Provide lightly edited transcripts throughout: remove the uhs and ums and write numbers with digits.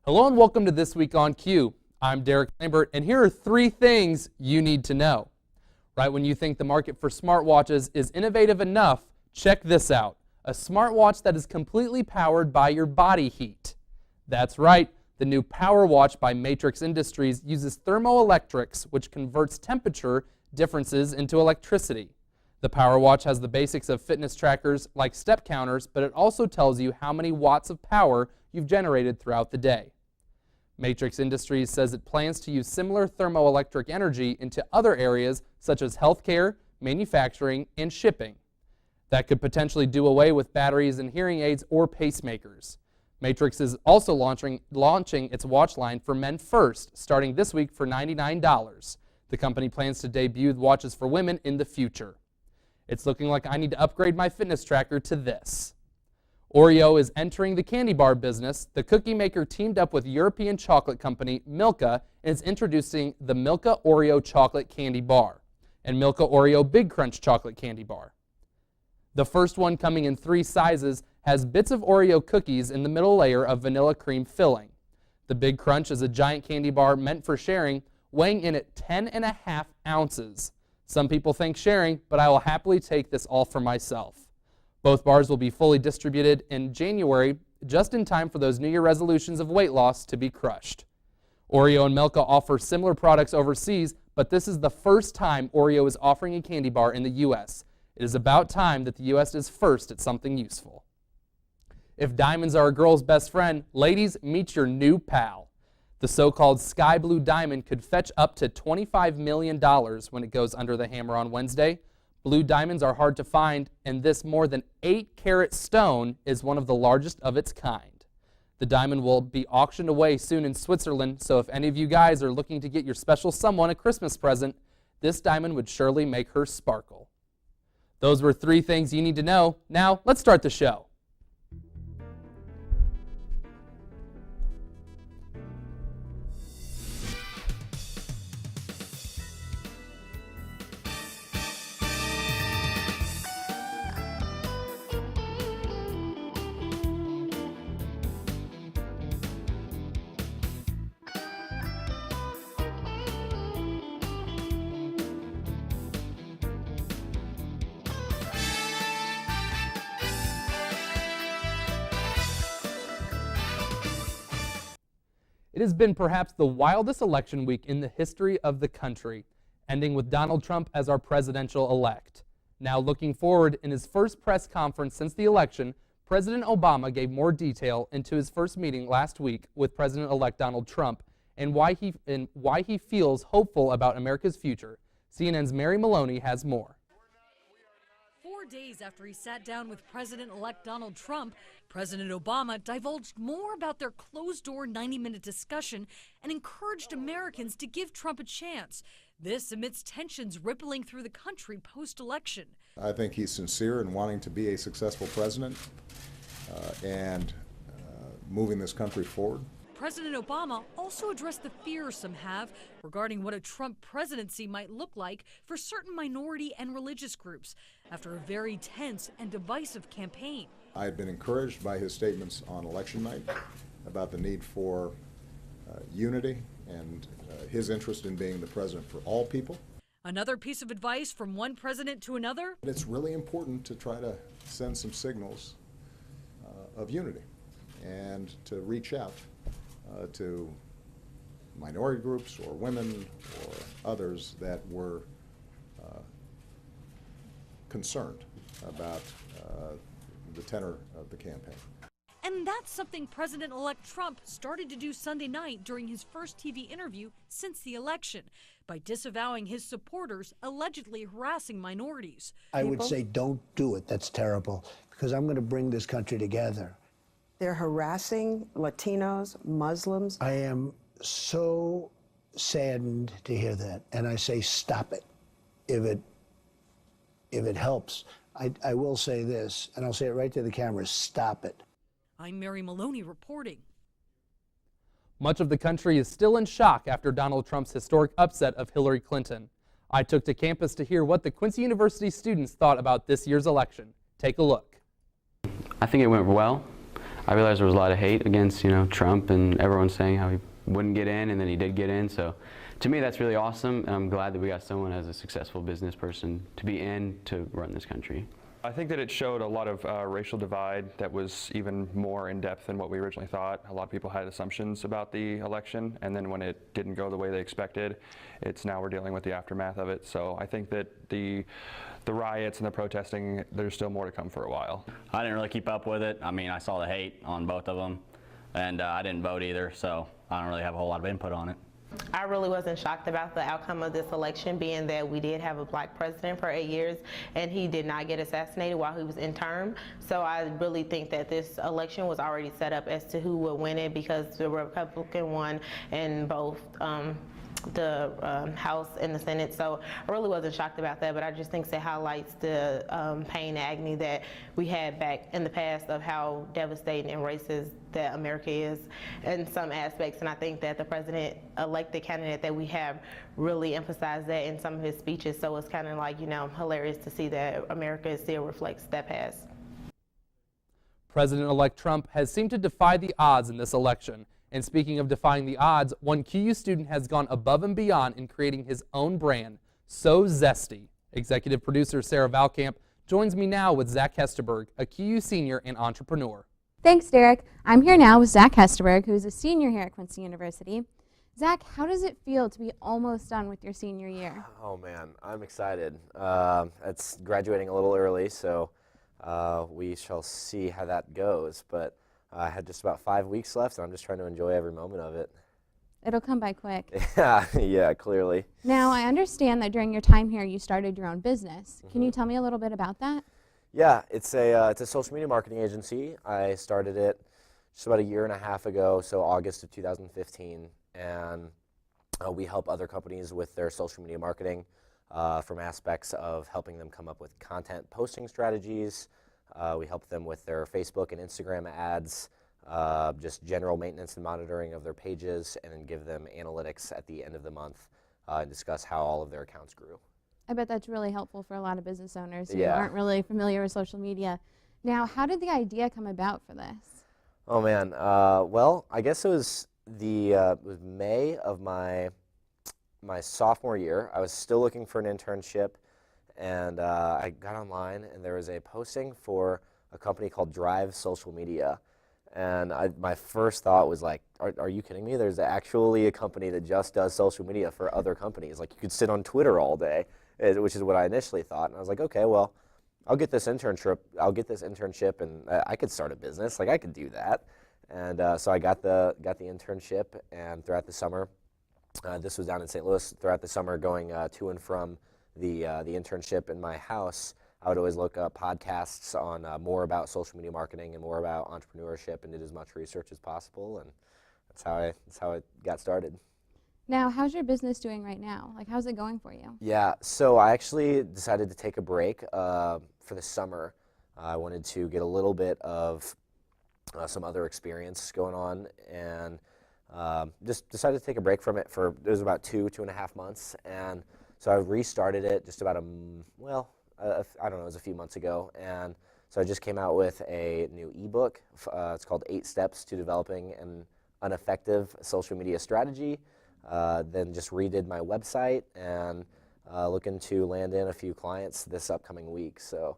Hello and welcome to This Week on Q. I'm Derek Lambert, and here are 3 things you need to know. Right when you think the market for smartwatches is innovative enough, check this out. A smartwatch that is completely powered by your body heat. That's right, the new Power Watch by Matrix Industries uses thermoelectrics, which converts temperature differences into electricity. The Power Watch has the basics of fitness trackers like step counters, but it also tells you how many watts of power you've generated throughout the day. Matrix Industries says it plans to use similar thermoelectric energy into other areas such as healthcare, manufacturing, and shipping. That could potentially do away with batteries in hearing aids or pacemakers. Matrix is also launching its watch line for men first, starting this week for $99. The company plans to debut watches for women in the future. It's looking like I need to upgrade my fitness tracker to this. Oreo is entering the candy bar business. The cookie maker teamed up with European chocolate company Milka and is introducing the Milka Oreo chocolate candy bar and Milka Oreo Big Crunch chocolate candy bar. The first one, coming in 3 sizes, has bits of Oreo cookies in the middle layer of vanilla cream filling. The Big Crunch is a giant candy bar meant for sharing, weighing in at 10.5 ounces. Some people think sharing, but I will happily take this all for myself. Both bars will be fully distributed in January, just in time for those New Year resolutions of weight loss to be crushed. Oreo and Milka offer similar products overseas, but this is the first time Oreo is offering a candy bar in the U.S. It is about time that the U.S. is first at something useful. If diamonds are a girl's best friend, ladies, meet your new pal. The so-called sky blue diamond could fetch up to $25 million when it goes under the hammer on Wednesday. Blue diamonds are hard to find, and this more than 8-carat stone is one of the largest of its kind. The diamond will be auctioned away soon in Switzerland, so if any of you guys are looking to get your special someone a Christmas present, this diamond would surely make her sparkle. Those were 3 things you need to know. Now, let's start the show. It has been perhaps the wildest election week in the history of the country, ending with Donald Trump as our presidential-elect. Now looking forward, in his first press conference since the election, President Obama gave more detail into his first meeting last week with President-elect Donald Trump and why he feels hopeful about America's future. CNN's Mary Maloney has more. 4 days after he sat down with President-elect Donald Trump, President Obama divulged more about their closed-door 90-minute discussion and encouraged Americans to give Trump a chance. This amidst tensions rippling through the country post-election. I think he's sincere in wanting to be a successful president and moving this country forward. President Obama also addressed the fears some have regarding what a Trump presidency might look like for certain minority and religious groups after a very tense and divisive campaign. I had been encouraged by his statements on election night about the need for unity and his interest in being the president for all people. Another piece of advice from one president to another. It's really important to try to send some signals of unity and to reach out to minority groups or women or others that were concerned about the tenor of the campaign. And that's something President-elect Trump started to do Sunday night during his first TV interview since the election by disavowing his supporters allegedly harassing minorities. I would say don't do it. That's terrible, because I'm going to bring this country together. They're harassing Latinos, Muslims. I am so saddened to hear that, and I say stop it if it helps. I will say this, and I'll say it right to the camera, stop it. I'm Mary Maloney reporting. Much of the country is still in shock after Donald Trump's historic upset of Hillary Clinton. I took to campus to hear what the Quincy University students thought about this year's election. Take a look. I think it went well. I realized there was a lot of hate against, Trump, and everyone saying how he wouldn't get in, and then he did get in. So to me, that's really awesome, and I'm glad that we got someone as a successful business person to be in to run this country. I think that it showed a lot of racial divide that was even more in depth than what we originally thought. A lot of people had assumptions about the election, and then when it didn't go the way they expected, now we're dealing with the aftermath of it. So I think that the riots and the protesting, there's still more to come for a while. I didn't really keep up with it. I mean, I saw the hate on both of them, and I didn't vote either, so I don't really have a whole lot of input on it. I really wasn't shocked about the outcome of this election, being that we did have a black president for 8 years and he did not get assassinated while he was in term. So I really think that this election was already set up as to who would win it, because the Republican won in both the House and the Senate. So I really wasn't shocked about that, but I just think it highlights the pain and agony that we had back in the past of how devastating and racist that America is in some aspects. And I think that the president-elected candidate that we have really emphasized that in some of his speeches. So it's kind of like, hilarious to see that America still reflects that past. President-elect Trump has seemed to defy the odds in this election. And speaking of defying the odds, one KU student has gone above and beyond in creating his own brand, So Zesty. Executive producer Sarah Valkamp joins me now with Zach Hesterberg, a KU senior and entrepreneur. Thanks, Derek. I'm here now with Zach Hesterberg, who's a senior here at Quincy University. Zach, how does it feel to be almost done with your senior year? Oh man, I'm excited. It's graduating a little early, so we shall see how that goes. But I had just about 5 weeks left, and I'm just trying to enjoy every moment of it. It'll come by quick. Yeah, clearly. Now, I understand that during your time here, you started your own business. Can you tell me a little bit about that? Yeah, it's a social media marketing agency. I started it just about 1.5 years ago, so August of 2015, and we help other companies with their social media marketing from aspects of helping them come up with content posting strategies. We help them with their Facebook and Instagram ads, just general maintenance and monitoring of their pages, and then give them analytics at the end of the month and discuss how all of their accounts grew. I bet that's really helpful for a lot of business owners who Yeah. aren't really familiar with social media. Now, how did the idea come about for this? Oh man, well, I guess it was it was May of my sophomore year. I was still looking for an internship, and I got online, and there was a posting for a company called Drive Social Media. And my first thought was like, are you kidding me? There's actually a company that just does social media for other companies. Like, you could sit on Twitter all day, which is what I initially thought. And I was like, okay, well, I'll get this internship, and I could start a business. Like, I could do that. And so I got the internship, and throughout the summer, this was down in St. Louis. Throughout the summer, going to and from the internship in my house, I would always look up podcasts on more about social media marketing and more about entrepreneurship, and did as much research as possible, and that's how it got started. Now, how's your business doing right now? Like, how's it going for you? Yeah, so I actually decided to take a break for the summer. I wanted to get a little bit of some other experience going on, and just decided to take a break from it it was about 2.5 months, and so I restarted it just about I don't know, it was a few months ago, and so I just came out with a new ebook. It's called 8 Steps to Developing an Effective Social Media Strategy. Then just redid my website, and looking to land in a few clients this upcoming week. So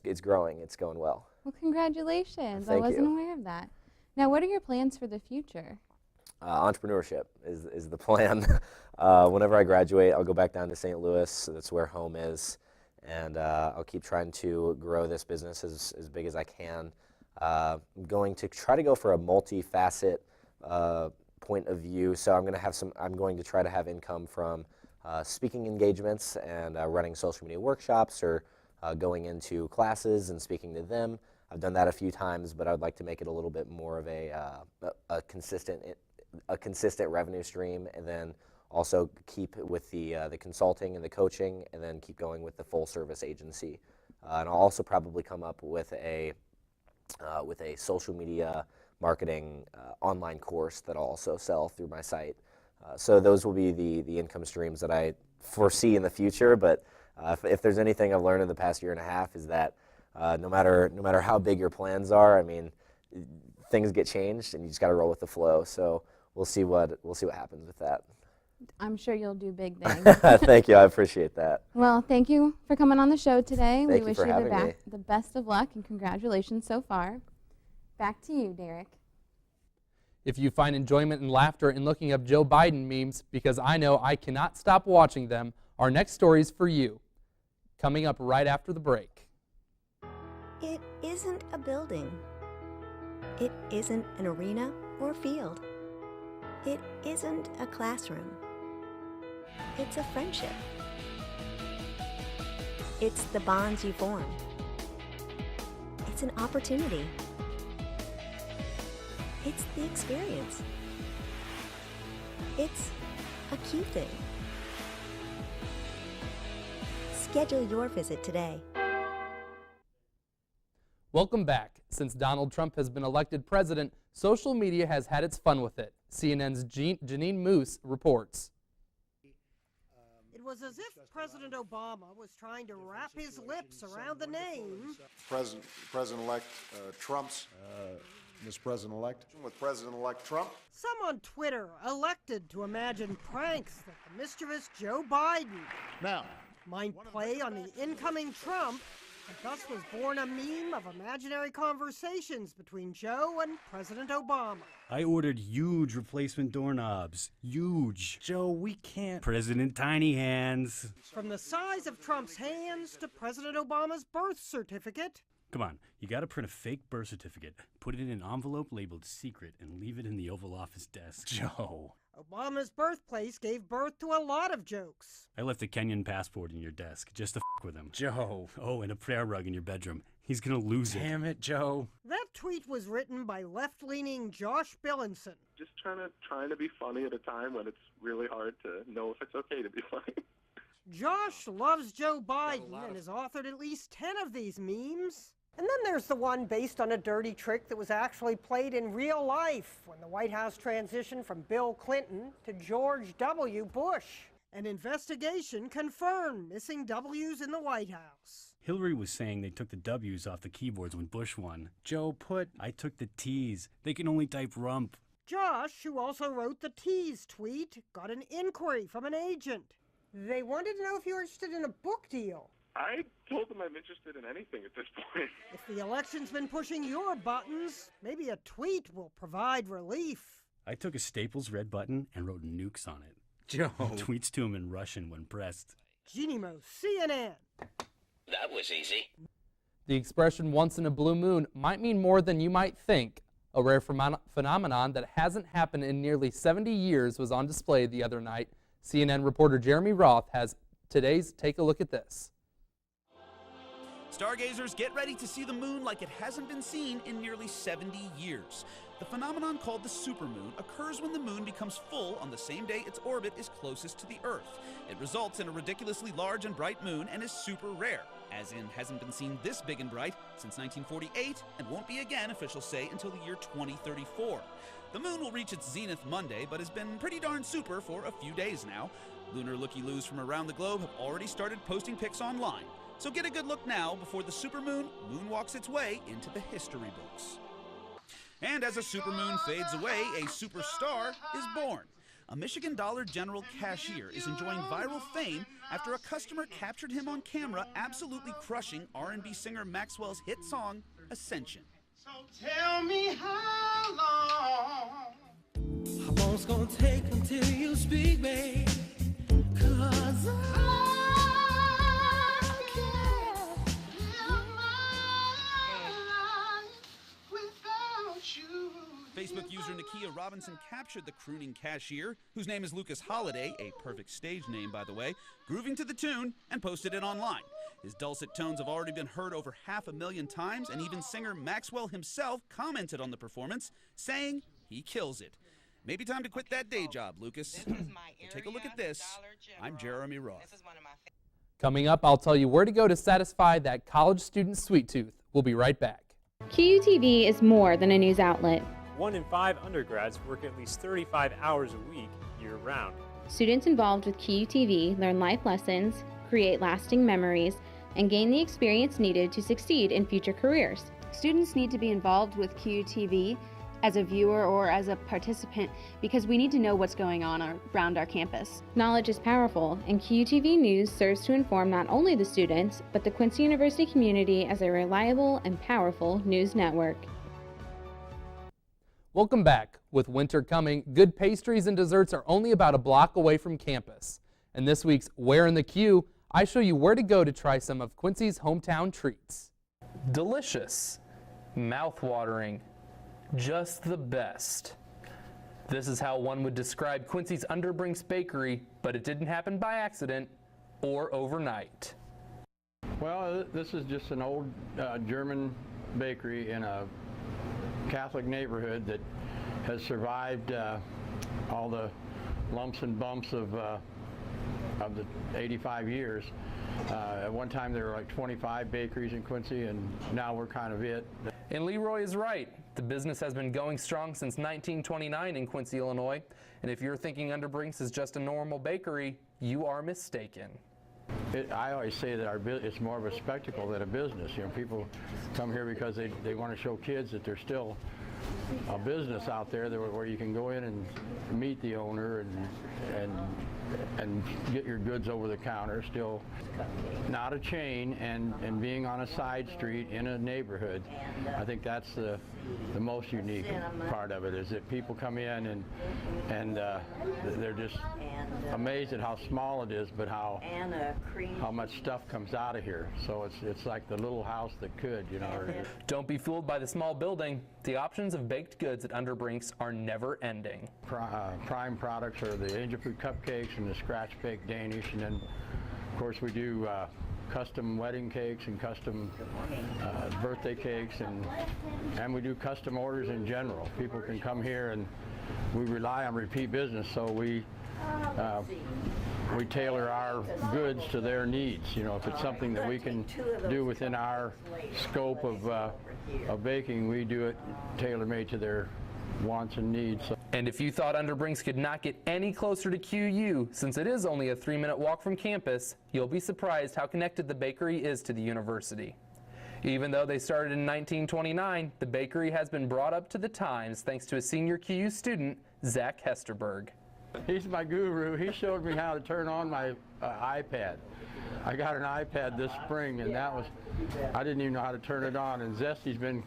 it's growing, it's going well. Well, congratulations. Thank I wasn't you. aware of that. Now, what are your plans for the future? Entrepreneurship is the plan. Whenever I graduate, I'll go back down to St. Louis. That's where home is. And I'll keep trying to grow this business as big as I can. I'm going to try to go for a multi-facet point of view. So I'm going to try to have income from speaking engagements and running social media workshops, or going into classes and speaking to them. I've done that a few times, but I would like to make it a little bit more of a consistent revenue stream, and then also keep with the consulting and the coaching, and then keep going with the full service agency. And I'll also probably come up with a social media marketing online course that I'll also sell through my site. So those will be the income streams that I foresee in the future. But if there's anything I've learned in the past 1.5 years, is that no matter how big your plans are, I mean, things get changed, and you just got to roll with the flow. So we'll see what happens with that. I'm sure you'll do big things. Thank you. I appreciate that. Well, thank you for coming on the show today. Thank we you wish for you having me. the best of luck and congratulations so far. Back to you, Derek. If you find enjoyment and laughter in looking up Joe Biden memes, because I know I cannot stop watching them, our next story is for you. Coming up right after the break. It isn't a building. It isn't an arena or field. It isn't a classroom. It's a friendship. It's the bonds you form. It's an opportunity. It's the experience. It's a cute thing. Schedule your visit today. Welcome back. Since Donald Trump has been elected president, social media has had its fun with it. CNN's Janine Moose reports. It was as if President Obama was trying to wrap his lips around the name. President-elect Trump's, Ms. President-elect, with President-elect Trump. Some on Twitter elected to imagine pranks that the mischievous Joe Biden might play on the incoming Trump, and thus was born a meme of imaginary conversations between Joe and President Obama. I ordered huge replacement doorknobs. Huge. Joe, we can't. President Tiny Hands. From the size of Trump's hands to President Obama's birth certificate. Come on, you gotta print a fake birth certificate, put it in an envelope labeled secret, and leave it in the Oval Office desk. Joe. Obama's birthplace gave birth to a lot of jokes. I left a Kenyan passport in your desk just to f with him. Joe. Oh, and a prayer rug in your bedroom. He's gonna lose it. Damn it, Joe. That tweet was written by left-leaning Josh Billinson. Just trying to be funny at a time when it's really hard to know if it's okay to be funny. Josh loves Joe Biden and has authored at least 10 of these memes. And then there's the one based on a dirty trick that was actually played in real life when the White House transitioned from Bill Clinton to George W. Bush. An investigation confirmed missing W's in the White House. Hillary was saying they took the W's off the keyboards when Bush won. Joe, I took the T's. They can only type rump. Josh, who also wrote the T's tweet, got an inquiry from an agent. They wanted to know if you were interested in a book deal. I told them I'm interested in anything at this point. If the election's been pushing your buttons, maybe a tweet will provide relief. I took a Staples red button and wrote nukes on it. Joe tweets to him in Russian when pressed. Jeannie Mo, CNN. That was easy. The expression once in a blue moon might mean more than you might think. A rare phenomenon that hasn't happened in nearly 70 years was on display the other night. CNN reporter Jeremy Roth has today's Take a Look at This. Stargazers, get ready to see the moon like it hasn't been seen in nearly 70 years. The phenomenon called the supermoon occurs when the moon becomes full on the same day its orbit is closest to the Earth. It results in a ridiculously large and bright moon and is super rare, as in hasn't been seen this big and bright since 1948 and won't be again, officials say, until the year 2034. The moon will reach its zenith Monday, but has been pretty darn super for a few days now. Lunar looky-loos from around the globe have already started posting pics online. So get a good look now before the supermoon moonwalks its way into the history books. And as a supermoon fades away, a superstar is born. A Michigan Dollar General cashier is enjoying viral fame after a customer captured him on camera absolutely crushing R&B singer Maxwell's hit song, Ascension. So tell me how long it's gonna take until you speak, babe. 'Cause Facebook user Nakia Robinson captured the crooning cashier, whose name is Lucas Holiday, a perfect stage name by the way, grooving to the tune and posted it online. His dulcet tones have already been heard over 500,000 times, and even singer Maxwell himself commented on the performance, saying he kills it. Maybe time to quit that day job, Lucas. Well, take a look at this. I'm Jeremy Roth. Coming up, I'll tell you where to go to satisfy that college student sweet tooth. We'll be right back. QUTV is more than a news outlet. 1 in 5 undergrads work at least 35 hours a week, year-round. Students involved with QUTV learn life lessons, create lasting memories, and gain the experience needed to succeed in future careers. Students need to be involved with QUTV as a viewer or as a participant, because we need to know what's going on around our campus. Knowledge is powerful, and QUTV News serves to inform not only the students, but the Quincy University community as a reliable and powerful news network. Welcome back. With winter coming, good pastries and desserts are only about a block away from campus. In this week's Where in the Queue, I show you where to go to try some of Quincy's hometown treats. Delicious, mouth-watering, just the best. This is how one would describe Quincy's Underbrinks Bakery, but it didn't happen by accident or overnight. Well, this is just an old German bakery in a Catholic neighborhood that has survived all the lumps and bumps of the 85 years. At one time there were like 25 bakeries in Quincy, and now we're kind of it. And Leroy is right. The business has been going strong since 1929 in Quincy, Illinois. And if you're thinking Underbrinks is just a normal bakery, you are mistaken. I always say that it's more of a spectacle than a business. You know, people come here because they want to show kids that there's still a business out there where you can go in and meet the owner and get your goods over the counter. Still not a chain, and being on a side street in a neighborhood. I think that's the most unique part of it, is that people come in and they're just amazed at how small it is, but how much stuff comes out of here. So it's like the little house that could, you know. Don't be fooled by the small building. The options of baked goods at Underbrinks are never ending. Prime products are the angel food cupcakes and the scratch baked Danish, and then of course we do custom wedding cakes and custom birthday cakes, and we do custom orders in general. People can come here, and we rely on repeat business, so we tailor our goods to their needs. You know, if it's something that we can do within our scope of baking, we do it tailor-made to their wants and needs. And if you thought Underbrinks could not get any closer to QU, since it is only a 3-minute walk from campus, you'll be surprised how connected the bakery is to the university. Even though they started in 1929, the bakery has been brought up to the times thanks to a senior QU student, Zach Hesterberg. He's my guru. He showed me how to turn on my iPad. I got an iPad this spring, and I didn't even know how to turn it on, and Zesty's been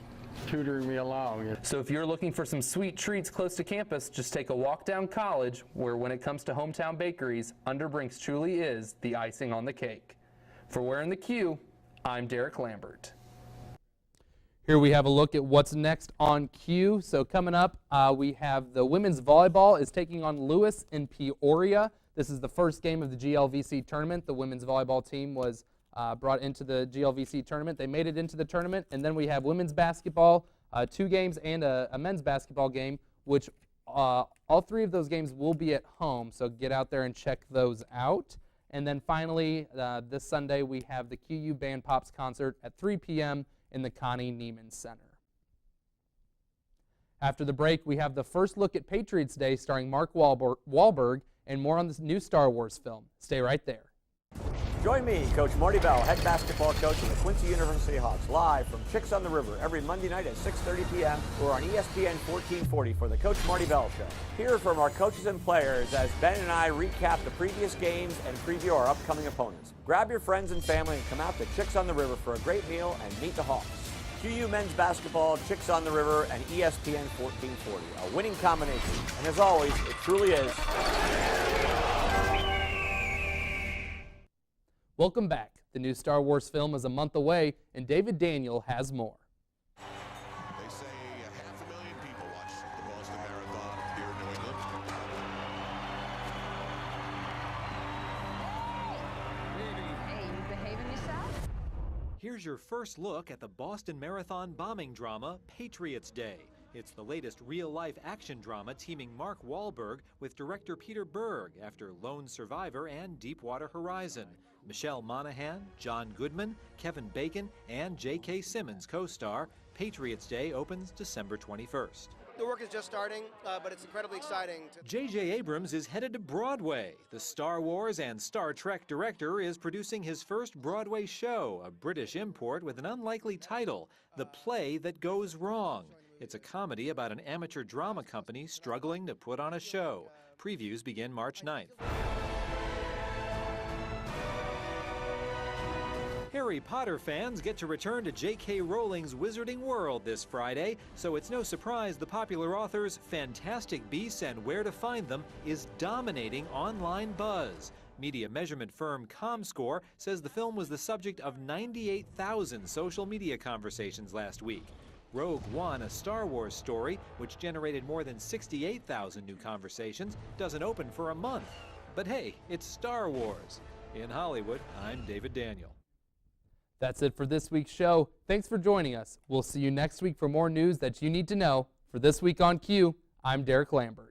tutoring me along. So if you're looking for some sweet treats close to campus, just take a walk down College, where when it comes to hometown bakeries, Underbrinks truly is the icing on the cake. For Where in the Queue, I'm Derek Lambert. Here we have a look at what's next on Q. So coming up, we have the women's volleyball is taking on Lewis in Peoria. This is the first game of the GLVC tournament. The women's volleyball team was brought into the GLVC tournament. They made it into the tournament, and then we have women's basketball, 2 games, and a men's basketball game, which all 3 of those games will be at home, so get out there and check those out. And then finally, this Sunday, we have the QU Band Pops concert at 3 p.m. in the Connie Neiman Center. After the break, we have the first look at Patriots Day starring Mark Wahlberg and more on this new Star Wars film. Stay right there. Join me, Coach Marty Bell, head basketball coach of the Quincy University Hawks, live from Chicks on the River every Monday night at 6:30 p.m. or on ESPN 1440 for the Coach Marty Bell Show. Hear from our coaches and players as Ben and I recap the previous games and preview our upcoming opponents. Grab your friends and family and come out to Chicks on the River for a great meal and meet the Hawks. QU men's basketball, Chicks on the River, and ESPN 1440. A winning combination. And as always, it truly is. Welcome back. The new Star Wars film is a month away, and David Daniel has more. They say 500,000 people watch the Boston Marathon here in New England. Hey, you behaving yourself? Here's your first look at the Boston Marathon bombing drama, Patriots Day. It's the latest real-life action drama teaming Mark Wahlberg with director Peter Berg after Lone Survivor and Deepwater Horizon. Michelle Monaghan, John Goodman, Kevin Bacon, and J.K. Simmons co-star. Patriots Day opens December 21st. The work is just starting, but it's incredibly exciting. J.J. Abrams is headed to Broadway. The Star Wars and Star Trek director is producing his first Broadway show, a British import with an unlikely title, The Play That Goes Wrong. It's a comedy about an amateur drama company struggling to put on a show. Previews begin March 9th. Harry Potter fans get to return to J.K. Rowling's Wizarding World this Friday, so it's no surprise the popular author's Fantastic Beasts and Where to Find Them is dominating online buzz. Media measurement firm ComScore says the film was the subject of 98,000 social media conversations last week. Rogue One, a Star Wars story, which generated more than 68,000 new conversations, doesn't open for a month. But hey, it's Star Wars. In Hollywood, I'm David Daniel. That's it for this week's show. Thanks for joining us. We'll see you next week for more news that you need to know. For This Week on Q, I'm Derek Lambert.